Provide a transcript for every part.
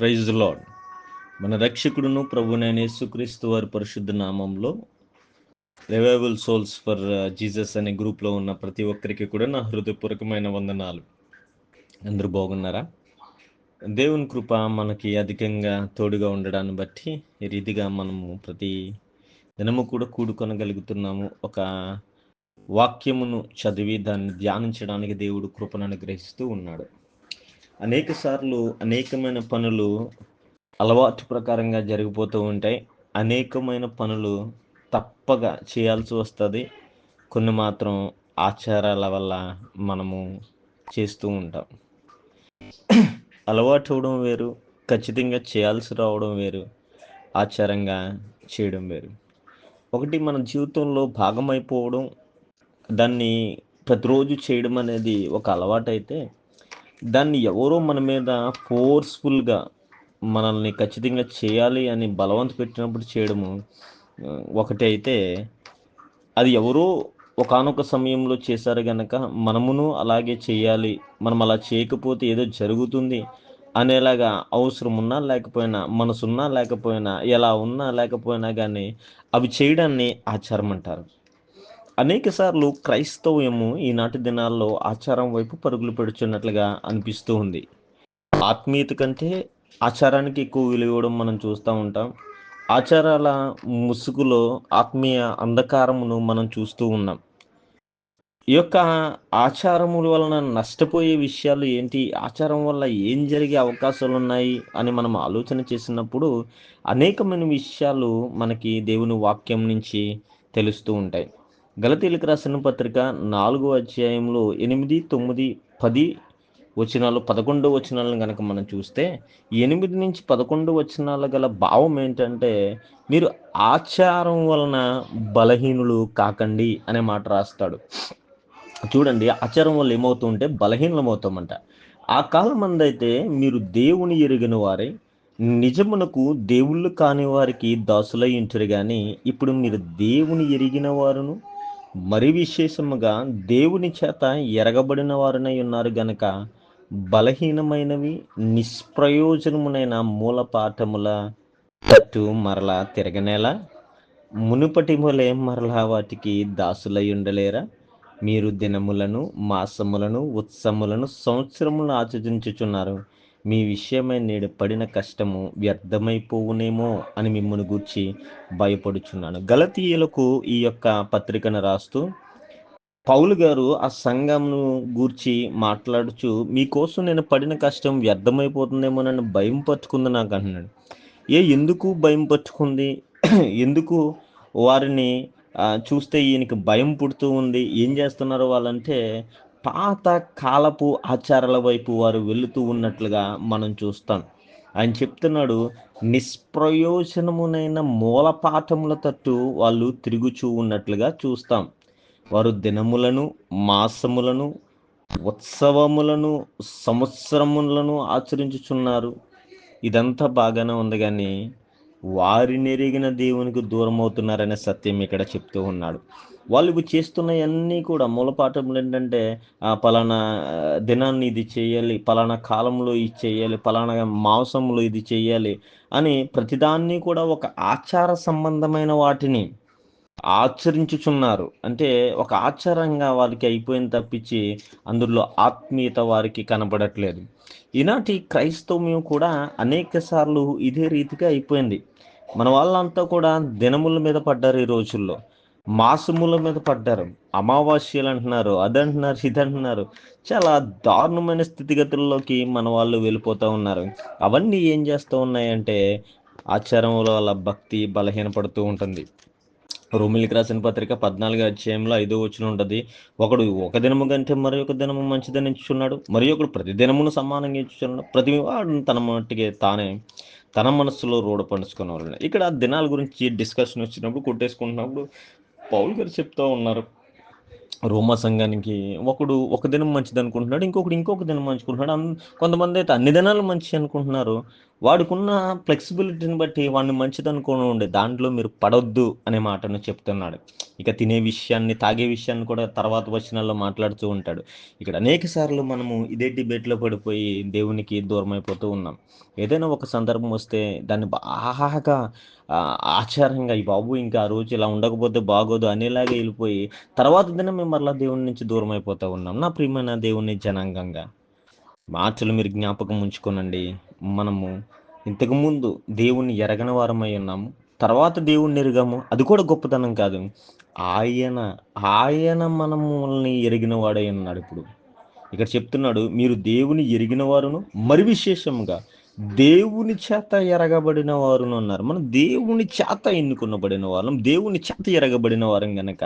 Praise the lord. మన రక్షకుడును ప్రభువైన యేసుక్రీస్తు వారి పరిశుద్ధ నామంలో రివైవల్ సోల్స్ ఫర్ జీసస్ అనే గ్రూప్లో ఉన్న ప్రతి ఒక్కరికి కూడా నా హృదయపూర్వకమైన వందనాలు. అందరూ బాగున్నారా? దేవుని కృప మనకి అధికంగా తోడుగా ఉండడాన్ని బట్టి ఈ రీతిగా మనము ప్రతి దినము కూడా కూడుకొనగలుగుతున్నాము. ఒక వాక్యమును చదివి దాన్ని ధ్యానించడానికి దేవుడు కృపను అనుగ్రహిస్తూ ఉన్నాడు. అనేక సార్లు అనేకమైన పనులు అలవాటు ప్రకారంగా జరిగిపోతూ ఉంటాయి. అనేకమైన పనులు తప్పగా చేయాల్సి వస్తుంది. కొన్ని మాత్రం ఆచారాల వల్ల మనము చేస్తూ ఉంటాం. అలవాటు అవడం వేరు, ఖచ్చితంగా చేయాల్సి రావడం వేరు, ఆచారంగా చేయడం వేరు. ఒకటి మన జీవితంలో భాగమైపోవడం, దాన్ని ప్రతిరోజు చేయడం అనేది ఒక అలవాటు అయితే, దాన్ని ఎవరో మన మీద ఫోర్స్ఫుల్గా మనల్ని ఖచ్చితంగా చేయాలి అని బలవంత పెట్టినప్పుడు చేయడము ఒకటి అయితే, అది ఎవరో ఒకానొక సమయంలో చేశారు గనక మనమును అలాగే చేయాలి, మనం అలా చేయకపోతే ఏదో జరుగుతుంది అనేలాగా అవసరం ఉన్నా లేకపోయినా, మనసున్నా లేకపోయినా, ఎలా ఉన్నా లేకపోయినా కానీ అవి చేయడాన్ని ఆచారం అంటారు. అనేక సార్లు క్రైస్తవ్యము ఈనాటి దినాల్లో ఆచారం వైపు పరుగులు పెడుచున్నట్లుగా అనిపిస్తూ ఉంది. ఆత్మీయత కంటే ఆచారానికి ఎక్కువ విలువ ఇవ్వడం మనం చూస్తూ ఉంటాం. ఆచారాల ముసుగులో ఆత్మీయ అంధకారమును మనం చూస్తూ ఉన్నాం. ఈ యొక్క ఆచారముల వలన నష్టపోయే విషయాలు ఏంటి, ఆచారం వల్ల ఏం జరిగే అవకాశాలు ఉన్నాయి అని మనం ఆలోచన చేసినప్పుడు అనేకమైన విషయాలు మనకి దేవుని వాక్యం నుంచి తెలుస్తూ ఉంటాయి. గలతీయులకు రాసిన పత్రిక 4వ అధ్యాయంలో 8, 9, 10 వచనాలు, 11 వచనాలను కనుక మనం చూస్తే 8 నుంచి 11 వచనాల గల భావం ఏంటంటే, మీరు ఆచారం వలన బలహీనులు కాకండి అనే మాట రాస్తాడు. చూడండి, ఆచారం వల్ల ఏమవుతుంటే బలహీనమవుతామంట. ఆ కాలం మందైతే మీరు దేవుని ఎరిగిన వారై నిజమునకు దేవుళ్ళు కాని వారికి దాసులై ఉంటారు, కానీ ఇప్పుడు మీరు దేవుని ఎరిగిన వారును మరి విశేషముగా దేవుని చేత ఎరగబడిన వారునై ఉన్నారు గనక బలహీనమైనవి నిష్ప్రయోజనమునైన మూలపాఠముల తట్టు మరలా తిరగనేలా, మునుపటి వలె మరలా వాటికి దాసులై ఉండలేరా? మీరు దినములను, మాసములను, ఉత్సవములను, సంవత్సరములను ఆచరించుచున్నారు. మీ విషయమై నేడు పడిన కష్టము వ్యర్థమైపోవునేమో అని మిమ్మల్ని గూర్చి భయపడుచున్నాను. గలతీయులకు ఈ యొక్క పత్రికను రాస్తూ పౌలు గారు ఆ సంఘంను గూర్చి మాట్లాడుచు, మీకోసం నేను పడిన కష్టం వ్యర్థమైపోతుందేమో నన్ను భయం పట్టుకుంది నాకు అంటున్నాడు. ఎందుకు భయం పట్టుకుంది? ఎందుకు వారిని చూస్తే ఈయనకి భయం పుడుతూ ఉంది? ఏం చేస్తున్నారు వాళ్ళంటే, పాత కాలపు ఆచారాల వైపు వారు వెళుతూ ఉన్నట్లుగా మనం చూస్తాం. ఆయన చెప్తున్నాడు, నిష్ప్రయోజనమునైన మూలపాఠముల తట్టు వాళ్ళు తిరుగుచూ ఉన్నట్లుగా చూస్తాం. వారు దినములను, మాసములను, ఉత్సవములను, సంవత్సరములను ఆచరించుచున్నారు. ఇదంతా బాగానే ఉంది, కానీ వారిని ఎరిగిన దేవునికి దూరం అవుతున్నారనే సత్యం ఇక్కడ చెప్తూ ఉన్నాడు. వాళ్ళు చేస్తున్నవన్నీ కూడా మూలపాఠములు ఏంటంటే, పలానా దినాన్ని ఇది చేయాలి, పలానా కాలంలో ఇది చేయాలి, పలానా మాసంలో ఇది చేయాలి అని ప్రతిదాన్ని కూడా ఒక ఆచార సంబంధమైన వాటిని ఆచరించుచున్నారు. అంటే ఒక ఆచారంగా వారికి అయిపోయింది తప్పించి అందులో ఆత్మీయత వారికి కనబడట్లేదు. ఈనాటి క్రైస్తవ్యం కూడా అనేక సార్లు ఇదే రీతిగా అయిపోయింది. మన వాళ్ళంతా కూడా దినముల మీద పడ్డారు, ఈ రోజుల్లో మాసముల మీద పడ్డారు. అమావాస్యలు అంటున్నారు, అదంటున్నారు, ఇదంటున్నారు. చాలా దారుణమైన స్థితిగతుల్లోకి మన వాళ్ళు వెళ్ళిపోతూ ఉన్నారు. అవన్నీ ఏం చేస్తూ ఉన్నాయంటే, ఆచారముల వల్ల భక్తి బలహీనపడుతూ ఉంటుంది. రోమిలికి రాసిన పత్రిక 14వ అధ్యాయంలో 5వ వచనం ఉంటుంది. ఒకడు ఒక దినము కంటే మరి ఒక దినము మంచిదని ఎంచుచున్నాడు, మరి ఒకడు ప్రతి దినమును సమానంగా ఎంచుచున్నాడు. ప్రతి వాడు తన మట్టికి తానే తన మనస్సులో రూఢపరుచుకునేవాళ్ళు. ఇక్కడ దినాల గురించి డిస్కషన్ వచ్చినప్పుడు, కొట్టేసుకుంటున్నప్పుడు పౌలు గారు చెప్తూ ఉన్నారు, రోమా సంఘానికి ఒకడు ఒక దినం మంచిది అనుకుంటున్నాడు, ఇంకొకడు ఇంకొక దినం మంచుకుంటున్నాడు. కొంతమంది అయితే అన్ని దినాలు మంచి అనుకుంటున్నారు. వాడికున్న ఫ్లెక్సిబిలిటీని బట్టి వాడిని మంచిదనుకోని ఉండే దాంట్లో మీరు పడొద్దు అనే మాటను చెప్తున్నాడు. ఇక తినే విషయాన్ని, తాగే విషయాన్ని కూడా తర్వాత వచనాల్లో మాట్లాడుతూ ఉంటాడు. ఇక్కడ అనేక సార్లు మనము ఇదే డిబేట్‌లో పడిపోయి దేవునికి దూరమైపోతూ ఉన్నాం. ఏదైనా ఒక సందర్భం వస్తే దాన్ని బాగా ఆచారంగా ఈ బాబు ఇంకా ఆ రోజు ఇలా ఉండకపోతే బాగోదు అనేలాగా ఎళ్ళిపోయి తర్వాత దినమే మరలా దేవుని నుంచి దూరమైపోతా ఉన్నాం. నా ప్రియమైన దేవుని జనాంగంగా మాటలు మీరు జ్ఞాపకం ఉంచుకోనండి. మనము ఇంతకుముందు దేవుణ్ణి ఎరగని వారమై ఉన్నాము. తర్వాత దేవుణ్ణి ఎరిగాము. అది కూడా గొప్పతనం కాదు. ఆయన, ఆయన మనముల్ని ఎరిగిన వాడై ఉన్నాడిప్పుడు. ఇక్కడ చెప్తున్నాడు, మీరు దేవుని ఎరిగిన వారును, మరి విశేషముగా దేవుని చేత ఎరగబడిన వారును అన్నారు. మనం దేవుని చేత ఎన్నుకొనబడిన వాళ్ళం, దేవుని చేత ఎరగబడిన వారం గనక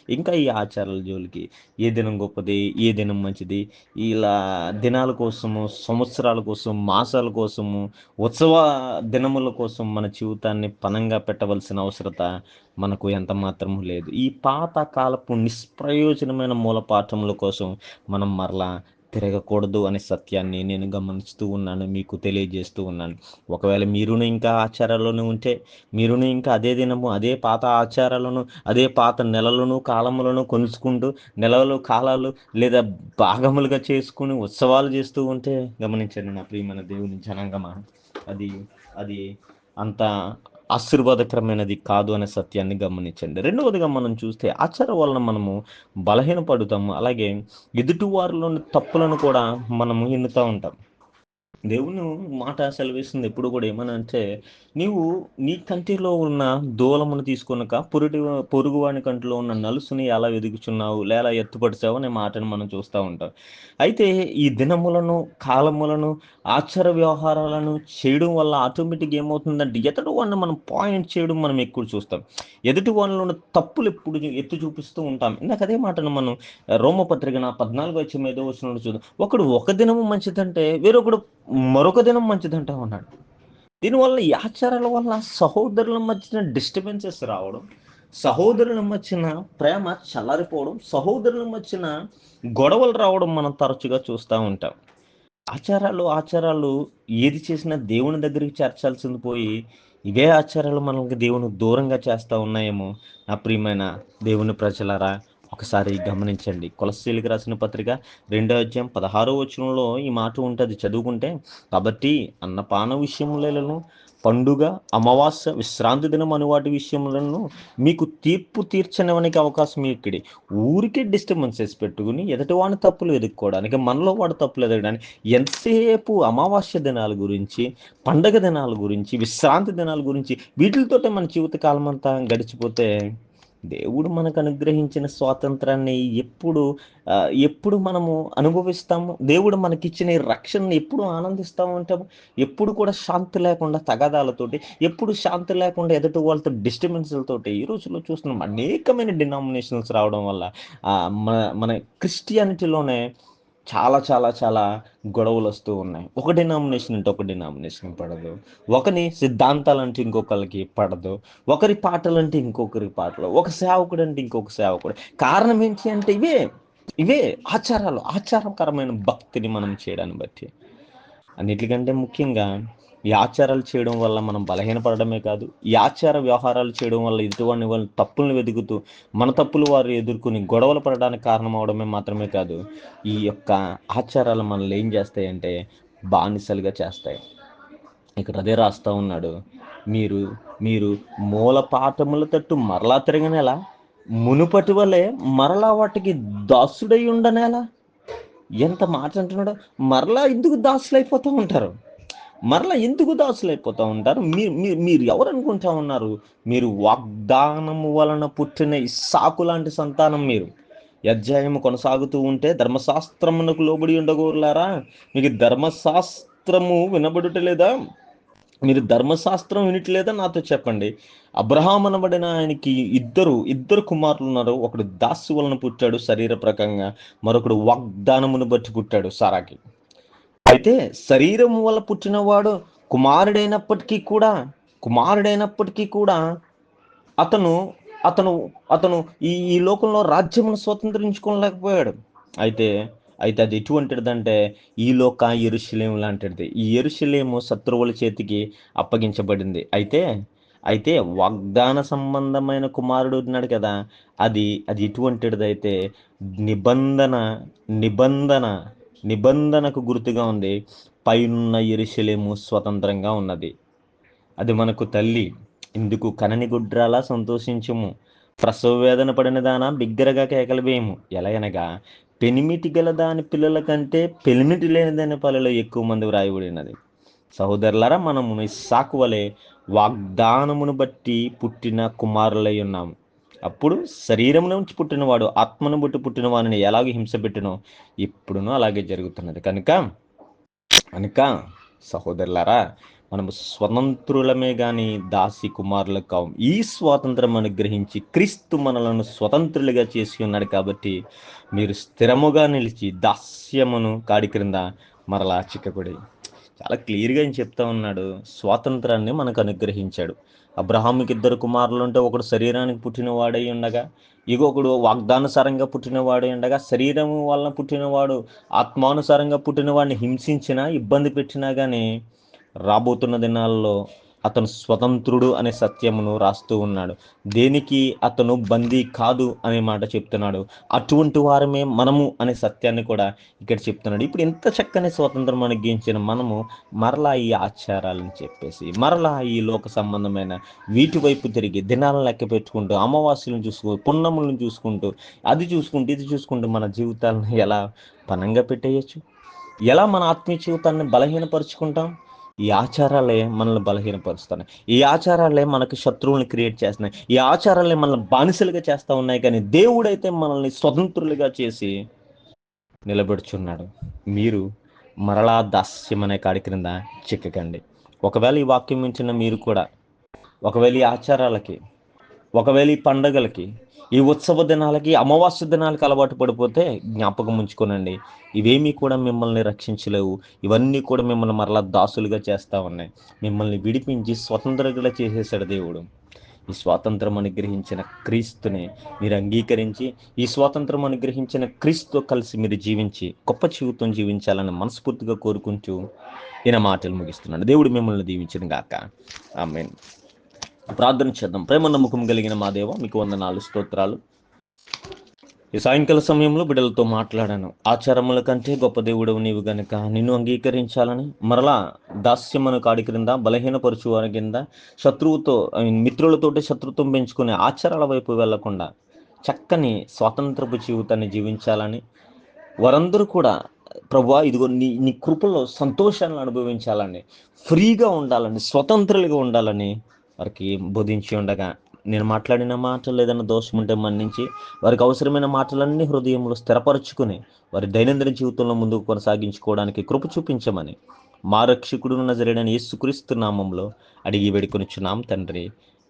ఇంకా ఈ ఆచారాల జోలికి ఏ దినం గొప్పది, ఏ దినం మంచిది, ఇలా దినాల కోసము, సంవత్సరాల కోసం, మాసాల కోసము, ఉత్సవ దినముల కోసం మన జీవితాన్ని పణంగా పెట్టవలసిన అవసరత మనకు ఎంత మాత్రము లేదు. ఈ పాత కాలపు నిష్ప్రయోజనమైన మూలపాఠముల కోసం మనం మరలా తిరగకూడదు అనే సత్యాన్ని నేను గమనిస్తూ ఉన్నాను, మీకు తెలియజేస్తూ ఉన్నాను. ఒకవేళ మీరును ఇంకా ఆచారాల్లోనే ఉంటే, మీరును ఇంకా అదే దినము, అదే పాత ఆచారాలను, అదే పాత నెలలను, కాలములను కొలుచుకుంటూ, నెలలు, కాలాలు లేదా భాగములుగా చేసుకొని ఉత్సవాలు చేస్తూ ఉంటే గమనించండి నా ప్రియమైన దేవుని జనాంగమా, అది అది అంత ఆశీర్వాదకరమైనది కాదు అనే సత్యాన్ని గమనించండి. రెండవదిగా మనం చూస్తే ఆచారం వలన మనము బలహీనపడుతాము. అలాగే ఎదుటివారిలోని తప్పులను కూడా మనము ఎన్నుతా ఉంటాం. దేవుని మాట సెలవిస్తుంది ఎప్పుడు కూడా ఏమనంటే, నీవు నీ కంటిలో ఉన్న దూలమును తీసుకొనక పొరుగువాని కంటిలో ఉన్న నలుసుని ఎలా వెదుకుచున్నావు, లేదా ఎత్తుపడిచావు అనే మాటను మనం చూస్తా ఉంటాం. అయితే ఈ దినములను, కాలములను, ఆచార వ్యవహారాలను చేయడం వల్ల ఆటోమేటిక్‌గా ఏమవుతుందంటే, ఎదుటి వాడిని మనం పాయింట్ చేయడం మనం ఎక్కువ చూస్తాం. ఎదుటి వాళ్ళలో ఉన్న తప్పులు ఎప్పుడు ఎత్తి చూపిస్తూ ఉంటాం. ఇందాక అదే మాటను మనం రోమపత్రిక 14 అధ్యాయం 5 వచనంలో చూద్దాం. ఒకడు ఒక దినము మంచిదంటే, వేరొకడు మరొక దినం మంచిదంటా ఉన్నాడు. దీనివల్ల ఈ ఆచారాల వల్ల సహోదరుల మధ్యన డిస్టర్బెన్సెస్ రావడం, సహోదరుల మధ్యన ప్రేమ చల్లారిపోవడం, సహోదరుల మధ్యన గొడవలు రావడం మనం తరచుగా చూస్తా ఉంటాం. ఆచారాలు ఏది చేసినా దేవుని దగ్గరికి చేర్చాల్సింది పోయి, ఇవే ఆచారాలు మనల్ని దేవునికి దూరంగా చేస్తా ఉన్నాయేమో నా ప్రియమైన దేవుని ప్రజలారా, ఒకసారి గమనించండి. కొలస్సీలకు రాసిన పత్రిక 2 అధ్యాయం 16 వచనంలో ఈ మాట ఉంటది చదువుకుంటే, కాబట్టి అన్నపాన విషయములను, పండుగ, అమావాస్య, విశ్రాంతి దినం అను వాటి విషయములను మీకు తీర్పు తీర్చనివ్వనికి అవకాశం ఇక్కడి. ఊరికే డిస్టర్బెన్సెస్ పెట్టుకుని ఎదుటివాని తప్పులు వెతుక్కోవడానికి, మనలో వాడు తప్పులు ఎదగడానికి ఎంతసేపు అమావాస్య దినాల గురించి, పండగ దినాల గురించి, విశ్రాంతి దినాల గురించి వీటిలతోటే మన జీవితకాలం అంతా గడిచిపోతే దేవుడు మనకు అనుగ్రహించిన స్వాతంత్రాన్ని ఎప్పుడు మనము అనుభవిస్తాము? దేవుడు మనకిచ్చిన ఈ రక్షణని ఎప్పుడు ఆనందిస్తా ఉంటాము? ఎప్పుడు కూడా శాంతి లేకుండా తగాదాలతోటి, ఎప్పుడు శాంతి లేకుండా ఎదుటి వాళ్ళతో డిస్టర్బెన్స్‌లతోటి ఈ రోజుల్లో చూస్తున్నాం. అనేకమైన డినామినేషన్స్ రావడం వల్ల మన క్రిస్టియానిటీలోనే చాలా చాలా చాలా గొడవలొస్తూ ఉన్నాయి. ఒక డినామినేషన్ అంటే ఒక డినామినేషన్‌కి పడదు. ఒకని సిద్ధాంతాలంటే ఇంకొకళ్ళకి పడదు. ఒకరి పాటలంటే ఇంకొకరికి పాటలు. ఒక సేవకుడంటే ఇంకొక సేవకుడు. కారణం ఏంటి అంటే ఇవే ఆచారాలు. ఆచారకరమైన భక్తిని మనం చేయడాన్ని బట్టి. అన్నిట్లికంటే ముఖ్యంగా ఈ ఆచారాలు చేయడం వల్ల మనం బలహీనపడడమే కాదు, ఈ ఆచార వ్యవహారాలు చేయడం వల్ల ఎదుటివాడిని వాళ్ళ తప్పులను వెతుకుతూ, మన తప్పులు వారు ఎదుర్కొని గొడవలు పడడానికి కారణమవ్వడమే మాత్రమే కాదు, ఈ యొక్క ఆచారాలు మనల్ని ఏం చేస్తాయంటే బానిసలుగా చేస్తాయి. ఇక్కడ అదే రాస్తా ఉన్నాడు. మీరు మీరు మూల పాఠముల తట్టు మరలా తిరగనేలా, మునుపటి వలె మరలా వాటికి దాసుడై ఉండనేలా. ఎంత మాట అంటున్నాడు. మరలా ఎందుకు దాసులైపోతూ ఉంటారు? మరలా ఎందుకు దాసులైపోతా ఉంటారు? మీరు ఎవరు అనుకుంటా ఉన్నారు? మీరు వాగ్దానము వలన పుట్టిన ఇస్సాకు లాంటి సంతానం మీరు. ఈ అధ్యాయము కొనసాగుతూ ఉంటే, ధర్మశాస్త్రమునకు లోబడి ఉండగోరులారా, మీకు ధర్మశాస్త్రము వినబడుట లేదా? మీరు ధర్మశాస్త్రం వినట్లేదా నాతో చెప్పండి. అబ్రహాం అనబడిన ఆయనకి ఇద్దరు కుమారులు ఉన్నారు. ఒకడు దాసి వలన పుట్టాడు శరీర ప్రకంగా, మరొకడు వాగ్దానమును బట్టి పుట్టాడు సారాకి. అయితే శరీరం వల్ల పుట్టినవాడు కుమారుడైనప్పటికీ కూడా అతను అతను అతను ఈ ఈ లోకంలో రాజ్యమును స్వతంత్రించుకోలేకపోయాడు. అయితే అయితే అది ఎటువంటిదంటే ఈ లోక యెరూషలేము లాంటిది. ఈ యెరూషలేము శత్రువుల చేతికి అప్పగించబడింది. అయితే అయితే వాగ్దాన సంబంధమైన కుమారుడు ఉన్నాడు కదా! అది ఎటువంటిదైతే నిబంధన నిబంధన నిబంధనకు గుర్తుగా ఉంది. పైనున్న యెరూషలేము స్వతంత్రంగా ఉన్నది. అది మనకు తల్లి. ఇందుకు కనని గుడ్రాలా సంతోషించుము. ప్రసవ వేదన పడిన దానా బిగ్గరగా కేకలు వేయము. ఎలయనగా పెనిమిటి గల దాని పిల్లల కంటే పెనిమిటి లేని దాని పిల్లలు ఎక్కువ మంది వ్రాయబడినది. సహోదరులారా, మనము ఇస్సాకు వలె వాగ్దానమును బట్టి పుట్టిన కుమారులై ఉన్నాము. అప్పుడు శరీరము నుంచి పుట్టినవాడు ఆత్మను బట్టి పుట్టిన వాడిని ఎలాగ హింస పెట్టినో ఇప్పుడును అలాగే జరుగుతున్నది. కనుక సహోదరులారా, మనము స్వతంత్రులమే గాని దాసి కుమారులు కావు. ఈ స్వాతంత్రం అనుగ్రహించి క్రీస్తు మనలను స్వతంత్రులుగా చేసి ఉన్నాడు. కాబట్టి మీరు స్థిరముగా నిలిచి దాస్యమును కాడి క్రింద మరలా చిక్కకుడి. చాలా క్లియర్గా ఆయన చెప్తా ఉన్నాడు. స్వాతంత్రాన్ని మనకు అనుగ్రహించాడు. అబ్రహాముకి 2 కుమారులు ఉంటే ఒకడు శరీరానికి పుట్టిన వాడై ఉండగా, ఇంకొకడు వాగ్దానుసారంగా పుట్టినవాడై ఉండగా, శరీరము వలన పుట్టినవాడు ఆత్మానుసారంగా పుట్టిన వాడిని హింసించినా ఇబ్బంది పెట్టినా కానీ రాబోతున్న దినాల్లో అతను స్వతంత్రుడు అనే సత్యమును రాస్తూ ఉన్నాడు. దేనికి అతను బందీ కాదు అనే మాట చెప్తున్నాడు. అటువంటి వారమే మనము అనే సత్యాన్ని కూడా ఇక్కడ చెప్తున్నాడు. ఇప్పుడు ఎంత చక్కని స్వాతంత్రం అనుగ్రహించిన మనము మరలా ఈ ఆచారాలను చెప్పేసి మరలా ఈ లోక సంబంధమైన వీటి వైపు తిరిగి దినాలను లెక్క పెట్టుకుంటూ అమావాస్యలను చూసుకుంటూ పున్నములను చూసుకుంటూ ఇది చూసుకుంటూ మన జీవితాలను ఎలా పనంగా పెట్టేయచ్చు? ఎలా మన ఆత్మీయ జీవితాన్ని బలహీనపరుచుకుంటాం? ఈ ఆచారాలే మనల్ని బలహీనపరుస్తున్నాయి. ఈ ఆచారాలే మనకు శత్రువులను క్రియేట్ చేస్తున్నాయి. ఈ ఆచారాలే మనల్ని బానిసలుగా చేస్తూ ఉన్నాయి. కానీ దేవుడైతే మనల్ని స్వతంత్రులుగా చేసి నిలబెడుచున్నాడు. మీరు మరలా దాస్యం అనే కాడి క్రింద చిక్కకండి. ఒకవేళ ఈ వాక్యం వింటున్న మీరు కూడా ఒకవేళ ఈ ఆచారాలకి, ఒకవేళ ఈ పండగలకి, ఈ ఉత్సవ దినాలకి, అమావాస్య దినాలకి అలవాటు పడిపోతే జ్ఞాపకం ఉంచుకోనండి, ఇవేమీ కూడా మిమ్మల్ని రక్షించలేవు. ఇవన్నీ కూడా మిమ్మల్ని మరలా దాసులుగా చేస్తూ ఉన్నాయి. మిమ్మల్ని విడిపించి స్వతంత్రంగా చేసేసాడు దేవుడు. ఈ స్వాతంత్రం అనుగ్రహించిన క్రీస్తుని మీరు అంగీకరించి, ఈ స్వాతంత్రం అనుగ్రహించిన క్రీస్తుతో కలిసి మీరు జీవించి గొప్ప జీవితం జీవించాలని మనస్ఫూర్తిగా కోరుకుంటూ ఈయన మాటలు ముగిస్తున్నాడు. దేవుడు మిమ్మల్ని దీవించును గాక. ఆమేన్. ప్రార్థన చేద్దాం. ప్రేమ నమ్మకం కలిగిన మా దేవ, మీకు వందనాలు, స్తోత్రాలు. ఈ సాయంకాల సమయంలో బిడ్డలతో మాట్లాడాను. ఆచారముల కంటే గొప్ప దేవుడవు నీవు గనుక నిన్ను అంగీకరించాలని, మరలా దాస్యమును కాడి క్రింద బలహీనపరచు వారి కింద మిత్రులతోటి శత్రుత్వం పెంచుకునే ఆచారాల వైపు వెళ్లకుండా చక్కని స్వాతంత్రపు జీవితాన్ని జీవించాలని, వారందరూ కూడా ప్రభువా ఇదిగో నీ కృపలో సంతోషాన్ని అనుభవించాలని, ఫ్రీగా ఉండాలని, స్వతంత్రులుగా ఉండాలని వారికి బోధించి ఉండగా, నేను మాట్లాడిన మాటలు ఏదైనా దోషం ఉంటే మన్నించి వారికి అవసరమైన మాటలన్నీ హృదయంలో స్థిరపరచుకుని వారి దైనందిన జీవితంలో ముందుకు కొనసాగించుకోవడానికి కృప చూపించమని మా రక్షకుడు నజరేయుడైన యేసుక్రీస్తు నామంలో అడిగి వేడుకొనిచున్నాం తండ్రి.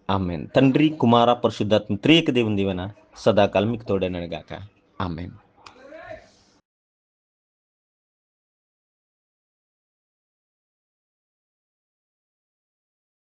ఆమేన్. తండ్రి, కుమార, పరిశుద్ధాత్మ త్రియేక దేవుని దీవెన సదాకాలం మీకు తోడైనను గాక. ఆమేన్.